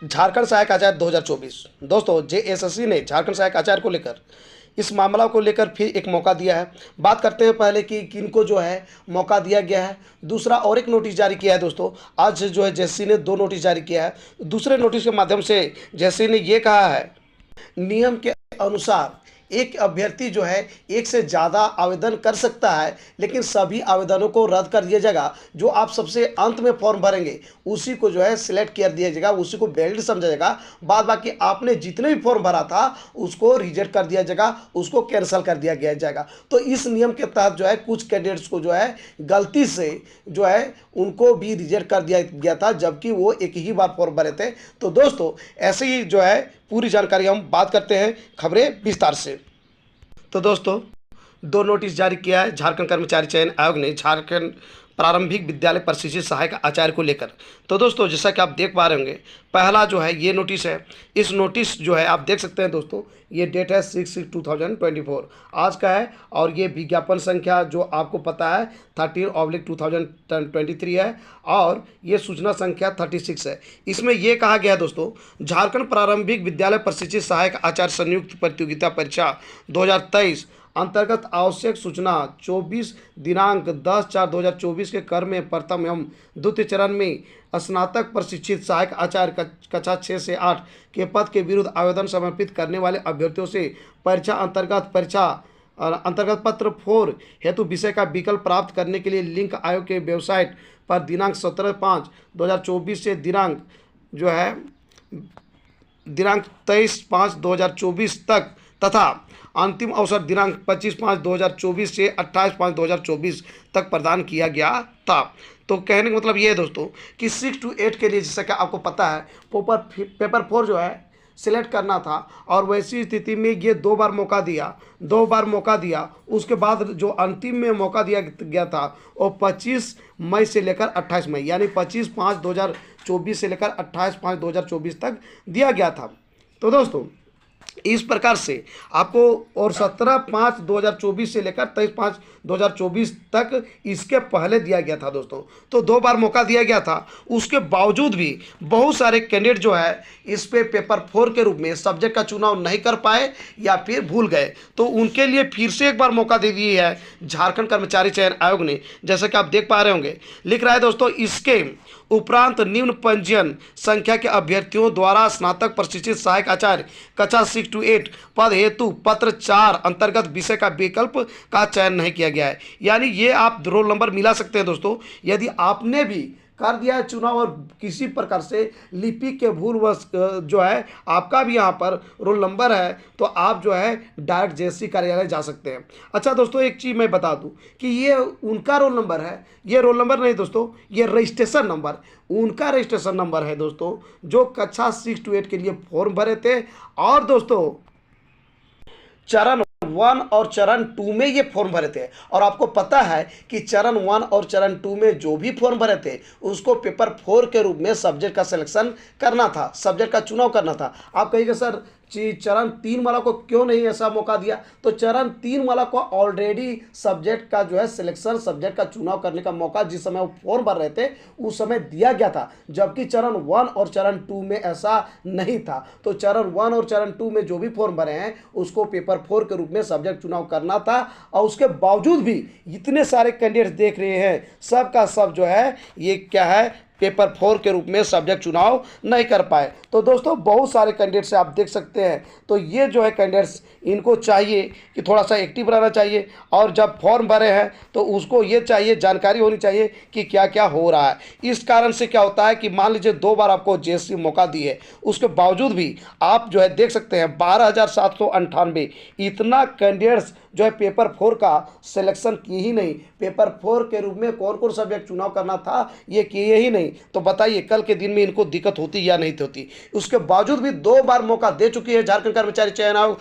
झारखंड सहायक आचार्य 2024। दोस्तों जेएसएससी ने झारखंड सहायक आचार्य को लेकर इस मामला को लेकर फिर एक मौका दिया है। बात करते हैं पहले कि किनको जो है मौका दिया गया है। दूसरा और एक नोटिस जारी किया है दोस्तों। आज जो है जेएसएससी ने 2 नोटिस जारी किया है। दूसरे नोटिस के माध्यम से जेएसएससी ने ये कहा है, नियम के अनुसार एक अभ्यर्थी जो है एक से ज़्यादा आवेदन कर सकता है, लेकिन सभी आवेदनों को रद्द कर दिया जाएगा। जो आप सबसे अंत में फॉर्म भरेंगे उसी को जो है सिलेक्ट कर दिया जाएगा, उसी को वैलिड समझा जाएगा। बाद बाकी आपने जितने भी फॉर्म भरा था उसको रिजेक्ट कर दिया जाएगा, उसको कैंसिल कर दिया गया जाएगा। तो इस नियम के तहत जो है कुछ कैंडिडेट्स को जो है गलती से जो है उनको भी रिजेक्ट कर दिया गया था, जबकि वो एक ही बार फॉर्म भरे थे। तो दोस्तों ऐसे ही जो है पूरी जानकारी हम बात करते हैं खबरें विस्तार से। तो दोस्तों 2 नोटिस जारी किया है झारखंड कर्मचारी चयन आयोग ने झारखंड प्रारंभिक विद्यालय प्रशिक्षित सहायक आचार्य को लेकर। तो दोस्तों जैसा कि आप देख पा रहे होंगे, पहला जो है ये नोटिस है। इस नोटिस जो है आप देख सकते हैं दोस्तों, ये डेट है 6/6/2024 आज का है, और ये विज्ञापन संख्या जो आपको पता है 13/2023 है, और ये सूचना संख्या 36 है। इसमें ये कहा गया है दोस्तों, झारखंड प्रारंभिक विद्यालय प्रशिक्षित सहायक आचार्य संयुक्त प्रतियोगिता परीक्षा 2023 अंतर्गत आवश्यक सूचना 24 दिनांक 10/4/2024 के क्रम में प्रथम एवं द्वितीय चरण में स्नातक प्रशिक्षित सहायक आचार्य कक्षा 6 से 8 के पद के विरुद्ध आवेदन समर्पित करने वाले अभ्यर्थियों से परीक्षा अंतर्गत पत्र 4 हेतु विषय का विकल्प प्राप्त करने के लिए लिंक आयोग के वेबसाइट पर दिनांक 17/5/2024 से दिनांक 23/5/2024 तक तथा अंतिम अवसर दिनांक 25/5/2024 से 28/5/2024 तक प्रदान किया गया था। तो कहने का मतलब ये है दोस्तों कि 6 to 8 के लिए, जैसा कि आपको पता है, पेपर 4 जो है सिलेक्ट करना था, और वैसी स्थिति में ये 2 बार मौका दिया। उसके बाद जो अंतिम में मौका दिया गया था वो 25 मई से लेकर 28 मई, यानी 25/5/2024 से लेकर 28/5/2024 तक दिया गया था। तो दोस्तों इस प्रकार से आपको, और 17/5/2024 से लेकर 23/5/2024 तक इसके पहले दिया गया था दोस्तों। तो 2 बार मौका दिया गया था। उसके बावजूद भी बहुत सारे कैंडिडेट जो है इस पे पेपर 4 के रूप में सब्जेक्ट का चुनाव नहीं कर पाए या फिर भूल गए। तो उनके लिए फिर से एक बार मौका दे दी है झारखंड कर्मचारी चयन आयोग ने, जैसा कि आप देख पा रहे होंगे। लिख रहा है दोस्तों, इसके उपरांत निम्न पंजीयन संख्या के अभ्यर्थियों द्वारा स्नातक प्रशिक्षित सहायक आचार्य कक्षा 6 to 8 पद हेतु पत्र 4 अंतर्गत विषय का विकल्प का चयन नहीं किया गया है। यानी ये आप रोल नंबर मिला सकते हैं दोस्तों। यदि आपने भी कर दिया है चुनाव और किसी प्रकार से लिपि के भूलवश जो है आपका भी यहाँ पर रोल नंबर है, तो आप जो है डायरेक्ट जेएसएससी कार्यालय जा सकते हैं। अच्छा दोस्तों, एक चीज़ मैं बता दूं कि ये उनका रोल नंबर है, ये रोल नंबर नहीं दोस्तों, ये रजिस्ट्रेशन नंबर, उनका रजिस्ट्रेशन नंबर है दोस्तों, जो कक्षा 6 to 8 के लिए फॉर्म भरे थे। और दोस्तों चरण 1 और चरण 2 में ये फॉर्म भरे थे, और आपको पता है कि चरण 1 और चरण 2 में जो भी फॉर्म भरे थे उसको पेपर 4 के रूप में सब्जेक्ट का सिलेक्शन करना था, सब्जेक्ट का चुनाव करना था। आप कहिएगा सर चरण 3 वाला को क्यों नहीं ऐसा मौका दिया? तो चरण 3 वाला को ऑलरेडी सब्जेक्ट का जो है सिलेक्शन, सब्जेक्ट का चुनाव करने का मौका जिस समय वो फॉर्म भर रहे थे उस समय दिया गया था, जबकि चरण 1 और चरण 2 में ऐसा नहीं था। तो चरण 1 और चरण 2 में जो भी फॉर्म भरे हैं उसको पेपर 4 के रूप में सब्जेक्ट चुनाव करना था, और उसके बावजूद भी इतने सारे कैंडिडेट्स देख रहे हैं, सब का सब जो है ये क्या है, पेपर 4 के रूप में सब्जेक्ट चुनाव नहीं कर पाए। तो दोस्तों बहुत सारे कैंडिडेट्स आप देख सकते हैं। तो ये जो है कैंडिडेट्स, इनको चाहिए कि थोड़ा सा एक्टिव रहना चाहिए, और जब फॉर्म भरे हैं तो उसको ये चाहिए, जानकारी होनी चाहिए कि क्या क्या हो रहा है। इस कारण से क्या होता है कि मान लीजिए 2 बार आपको जेएसएससी मौका दी है, उसके बावजूद भी आप जो है देख सकते हैं 12,798 इतना कैंडिडेट्स जो है पेपर 4 का सिलेक्शन किए ही नहीं। पेपर 4 के रूप में कौन कौन सब्जेक्ट चुनाव करना था ये किए ही नहीं। तो बताइए कल के दिन में इनको दिक्कत होती या नहीं होती? उसके बावजूद भी 2 बार मौका दे चुकी है झारखंड कर्मचारी चयन आयोग,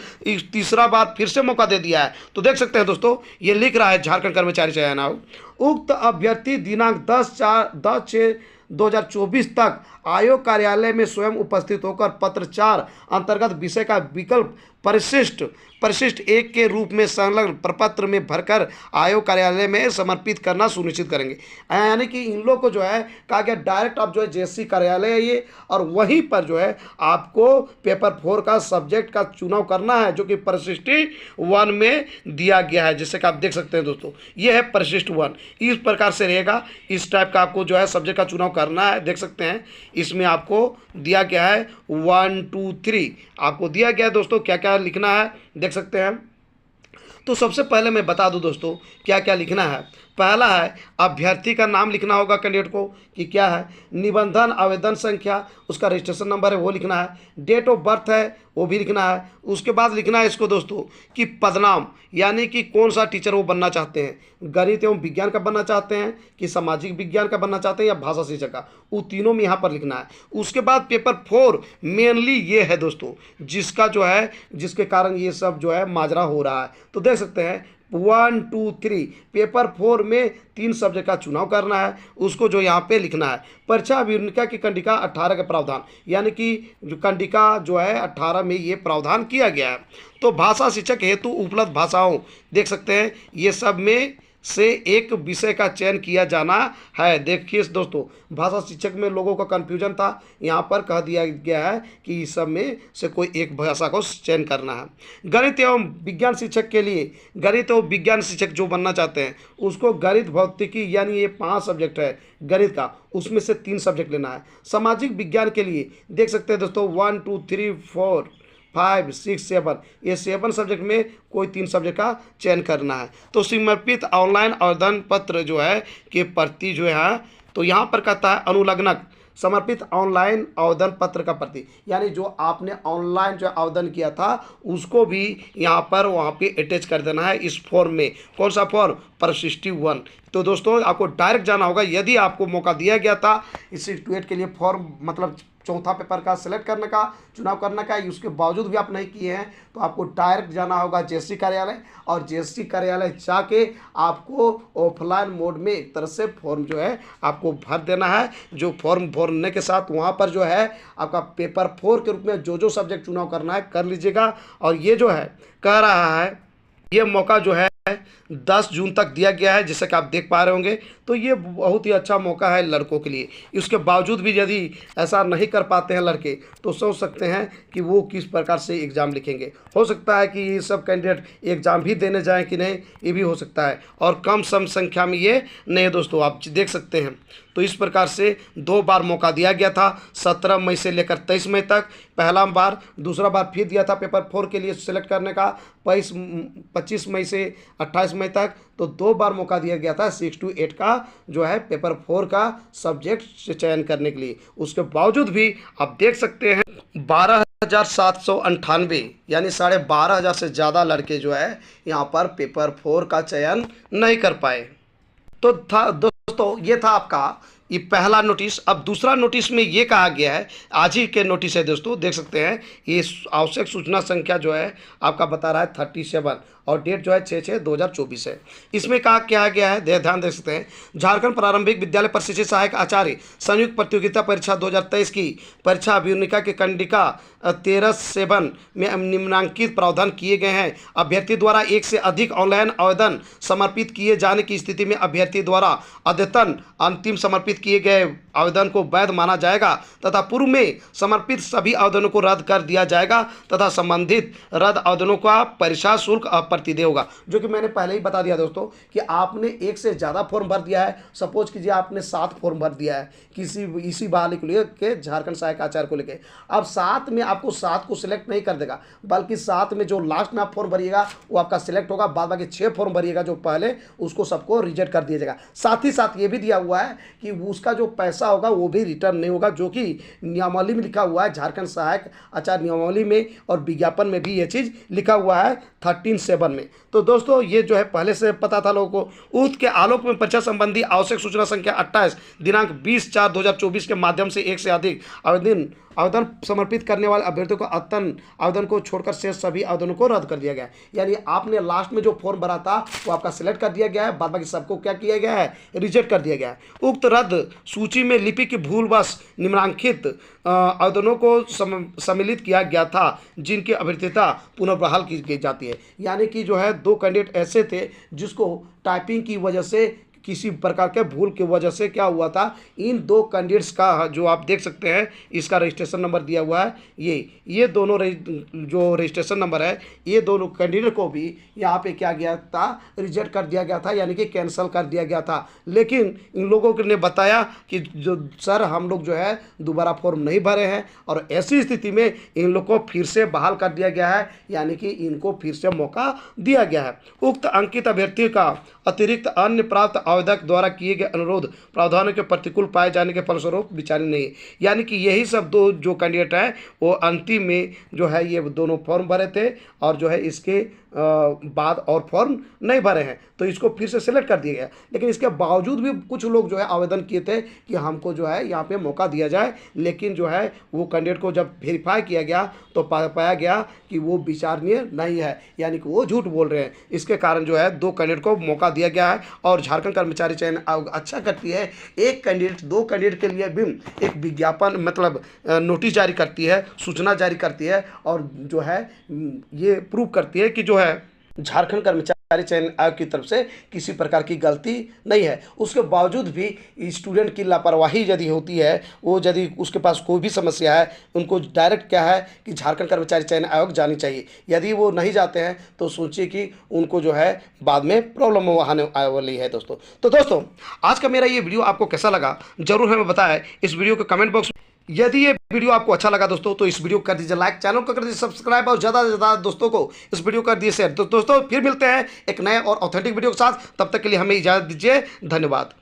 तीसरा बार फिर से मौका दे दिया है। तो देख सकते हैं दोस्तों, ये लिख रहा है झारखंड कर्मचारी चयन आयोग, उक्त अभ्यर्थी दिनांक 10/6 2024 तक आयोग कार्यालय में स्वयं उपस्थित होकर पत्राचार अंतर्गत विषय का विकल्प परिशिष्ट एक के रूप में संलग्न प्रपत्र में भरकर आयोग कार्यालय में समर्पित करना सुनिश्चित करेंगे। यानी कि इन लोग को जो है कहा गया डायरेक्ट आप जो है जेएससी कार्यालय है ये, और वहीं पर जो है आपको पेपर 4 का सब्जेक्ट का चुनाव करना है, जो कि परिशिष्ट 1 में दिया गया है, जैसे कि आप देख सकते हैं दोस्तों, ये है परिशिष्ट 1। इस प्रकार से रहेगा, इस टाइप का आपको जो है सब्जेक्ट का चुनाव करना है। देख सकते हैं इसमें आपको दिया गया है 1 2 3 आपको दिया गया है दोस्तों, क्या क्या लिखना है देख सकते हैं। तो सबसे पहले मैं बता दूं दोस्तों क्या क्या लिखना है। पहला है अभ्यर्थी का नाम लिखना होगा कैंडिडेट को कि क्या है, निबंधन आवेदन संख्या उसका रजिस्ट्रेशन नंबर है वो लिखना है, डेट ऑफ बर्थ है वो भी लिखना है। उसके बाद लिखना है इसको दोस्तों कि पदनाम, यानी कि कौन सा टीचर वो बनना चाहते हैं, गणित एवं विज्ञान का बनना चाहते हैं कि सामाजिक विज्ञान का बनना चाहते हैं या भाषा शिक्षक का, वो तीनों में यहाँ पर लिखना है। उसके बाद पेपर 4 मेनली ये है दोस्तों, जिसका जो है जिसके कारण ये सब जो है माजरा हो रहा है। तो देख सकते हैं 1 2 3 पेपर 4 में 3 सब्जेक्ट का चुनाव करना है, उसको जो यहाँ पे लिखना है। परीक्षा अभिवर्णिका की कंडिका 18 का प्रावधान, यानी कि जो कंडिका जो है 18 में ये प्रावधान किया गया है। तो भाषा शिक्षक हेतु उपलब्ध भाषाओं देख सकते हैं ये सब में से एक विषय का चयन किया जाना है। देखिए दोस्तों भाषा शिक्षक में लोगों का कन्फ्यूजन था, यहाँ पर कह दिया गया है कि इस सब में से कोई एक भाषा को चयन करना है। गणित एवं विज्ञान शिक्षक के लिए, गणित एवं विज्ञान शिक्षक जो बनना चाहते हैं उसको गणित भौतिकी यानी ये 5 सब्जेक्ट है गणित का, उसमें से 3 सब्जेक्ट लेना है। सामाजिक विज्ञान के लिए देख सकते हैं दोस्तों 1 2 3 4 5 6 7 ये 7 सब्जेक्ट में कोई 3 सब्जेक्ट का चयन करना है। तो समर्पित ऑनलाइन आवेदन पत्र जो है कि प्रति जो है, तो यहाँ पर कहता है अनुलग्नक समर्पित ऑनलाइन आवेदन पत्र का प्रति, यानी जो आपने ऑनलाइन जो आवेदन किया था उसको भी यहाँ पर वहाँ पे अटैच कर देना है इस फॉर्म में। कौन सा फॉर्म, परिशिष्ट 1। तो दोस्तों आपको डायरेक्ट जाना होगा, यदि आपको मौका दिया गया था इस 6 के लिए फॉर्म मतलब चौथा पेपर का सिलेक्ट करने का, चुनाव करने का, उसके बावजूद भी आप नहीं किए हैं तो आपको डायरेक्ट जाना होगा जेएससी कार्यालय, और जेएससी कार्यालय जाके आपको ऑफलाइन मोड में एक तरह से फॉर्म जो है आपको भर देना है। जो फॉर्म भरने के साथ वहाँ पर जो है आपका पेपर 4 के रूप में जो सब्जेक्ट चुनाव करना है कर लीजिएगा। और ये जो है कह रहा है ये मौका जो है 10 जून तक दिया गया है, जैसे कि आप देख पा रहे होंगे। तो ये बहुत ही अच्छा मौका है लड़कों के लिए। उसके बावजूद भी यदि ऐसा नहीं कर पाते हैं लड़के तो सोच सकते हैं कि वो किस प्रकार से एग्ज़ाम लिखेंगे। हो सकता है कि ये सब कैंडिडेट एग्ज़ाम भी देने जाएं कि नहीं, ये भी हो सकता है, और कम सम संख्या में ये नहीं दोस्तों आप देख सकते हैं। तो इस प्रकार से 2 बार मौका दिया गया था, 17 मई से लेकर 23 मई तक पहला बार, दूसरा बार फिर दिया था पेपर 4 के लिए सिलेक्ट करने का 25 मई से 28 मई तक। तो 2 बार मौका दिया गया था 6 to 8 का जो है पेपर 4 का सब्जेक्ट चयन करने के लिए। उसके बावजूद भी आप देख सकते हैं 12,798 यानी 12,500 से ज़्यादा लड़के जो है यहाँ पर पेपर 4 का चयन नहीं कर पाए। तो था दोस्तों ये था आपका ये पहला नोटिस। अब दूसरा नोटिस में ये कहा गया है, आज ही के नोटिस है दोस्तों, देख सकते हैं ये आवश्यक सूचना संख्या जो है आपका बता रहा है 37 और डेट जो है 6/6/2024 है। इसमें कहा क्या गया है ध्यान दे सकते हैं, झारखंड प्रारंभिक विद्यालय प्रशिक्षित सहायक आचार्य संयुक्त प्रतियोगिता परीक्षा 2023 की परीक्षा अभिवर्णिका के कंडिका 13/7 में निम्नांकित प्रावधान किए गए हैं। अभ्यर्थी द्वारा एक से अधिक ऑनलाइन आवेदन समर्पित किए जाने की स्थिति में अभ्यर्थी द्वारा अद्यतन अंतिम समर्पित किए गए आवेदन को वैध माना जाएगा तथा पूर्व में समर्पित सभी आवेदनों को रद्द कर दिया जाएगा तथा संबंधित रद्द आवेदनों का परीक्षा शुल्क अप्रतिदेय होगा। जो कि मैंने पहले ही बता दिया दोस्तों कि आपने एक से ज़्यादा फॉर्म भर दिया है, सपोज कीजिए आपने 7 फॉर्म भर दिया है किसी इसी बहाली को लेकर झारखंड सहायक आचार्य को लेकर। अब 7 में आपको 7 को सिलेक्ट नहीं कर देगा, बल्कि 7 में जो लास्ट में आप फॉर्म भरिएगा वो आपका सिलेक्ट होगा, बाद बाकी 6 फॉर्म भरिएगा जो पहले उसको सबको रिजेक्ट कर दिया जाएगा। साथ ही साथ ये भी दिया हुआ है कि उसका जो पैसा होगा वो भी रिटर्न नहीं होगा, जो कि नियमावली में लिखा हुआ है, झारखंड सहायक आचार्य नियमावली में और विज्ञापन में भी ये चीज़ लिखा हुआ है 13/7 2052 में। तो दोस्तों ये जो है पहले से पता था लोगों को। उक्त के आलोक में परीक्षा संबंधी आवश्यक सूचना संख्या 28 दिनांक 20/4/2024 के माध्यम से एक से अधिक आवेदन समर्पित करने वाले अभ्यर्थियों को आवेदन को छोड़कर शेष सभी आवेदनों को रद्द कर दिया गया है। यानी आपने लास्ट में जो फॉर्म भरा था वो आपका सिलेक्ट कर दिया गया है, बाद बाकी सबको क्या किया गया है, रिजेक्ट कर दिया गया है। उक्त रद्द सूची में लिपि की भूलवश निम्नलिखित आवेदनों को सम्मिलित किया गया था जिनकी अभ्यर्थता पुनः बहाल की जाती है। यानी कि जो है 2 कैंडिडेट ऐसे थे जिसको टाइपिंग की वजह से किसी प्रकार के भूल की वजह से क्या हुआ था, इन 2 कैंडिडेट्स का जो आप देख सकते हैं इसका रजिस्ट्रेशन नंबर दिया हुआ है, ये दोनों जो रजिस्ट्रेशन नंबर है ये दोनों कैंडिडेट को भी यहाँ पे क्या गया था, रिजेक्ट कर दिया गया था, यानी कि कैंसिल कर दिया गया था। लेकिन इन लोगों ने बताया कि जो सर हम लोग जो है दोबारा फॉर्म नहीं भरे हैं और ऐसी स्थिति में इन लोग को फिर से बहाल कर दिया गया है, यानी कि इनको फिर से मौका दिया गया है। उक्त अंकित अभ्यर्थी का अतिरिक्त अन्य प्राप्त आवेदक द्वारा किए गए अनुरोध प्रावधानों के प्रतिकूल पाए जाने के फलस्वरूप विचारणीय नहीं है। यानी कि यही सब 2 जो कैंडिडेट हैं वो अंतिम में जो है ये दोनों फॉर्म भरे थे और जो है इसके बाद और फॉर्म नहीं भरे हैं, तो इसको फिर से सिलेक्ट कर दिया गया। लेकिन इसके बावजूद भी कुछ लोग जो है आवेदन किए थे कि हमको जो है यहाँ पे मौका दिया जाए, लेकिन जो है वो कैंडिडेट को जब वेरीफाई किया गया तो पाया गया कि वो विचारणीय नहीं है, यानी कि वो झूठ बोल रहे हैं। इसके कारण जो है 2 कैंडिडेट को मौका दिया गया है और झारखंड कर्मचारी चयन आयोग अच्छा करती है, एक कैंडिडेट 2 कैंडिडेट के लिए भी एक विज्ञापन मतलब नोटिस जारी करती है, सूचना जारी करती है और जो है ये प्रूव करती है कि जो है झारखंड कर्मचारी चयन आयोग की तरफ से किसी प्रकार की गलती नहीं है। उसके बावजूद भी स्टूडेंट की लापरवाही यदि होती है, वो यदि उसके पास कोई भी समस्या है, उनको डायरेक्ट क्या है कि झारखंड कर्मचारी चयन आयोग जानी चाहिए। यदि वो नहीं जाते हैं तो सोचिए कि उनको जो है बाद में प्रॉब्लम आने वाली है दोस्तों। तो दोस्तों आज का मेरा ये वीडियो आपको कैसा लगा ज़रूर हमें बताएं इस वीडियो के कमेंट बॉक्स। यदि ये वीडियो आपको अच्छा लगा दोस्तों तो इस वीडियो को कर दीजिए लाइक, चैनल को कर दीजिए सब्सक्राइब और ज़्यादा से ज़्यादा दोस्तों को इस वीडियो को कर दीजिए शेयर। तो दोस्तों फिर मिलते हैं एक नए और ऑथेंटिक वीडियो के साथ, तब तक के लिए हमें इजाज़त दीजिए। धन्यवाद।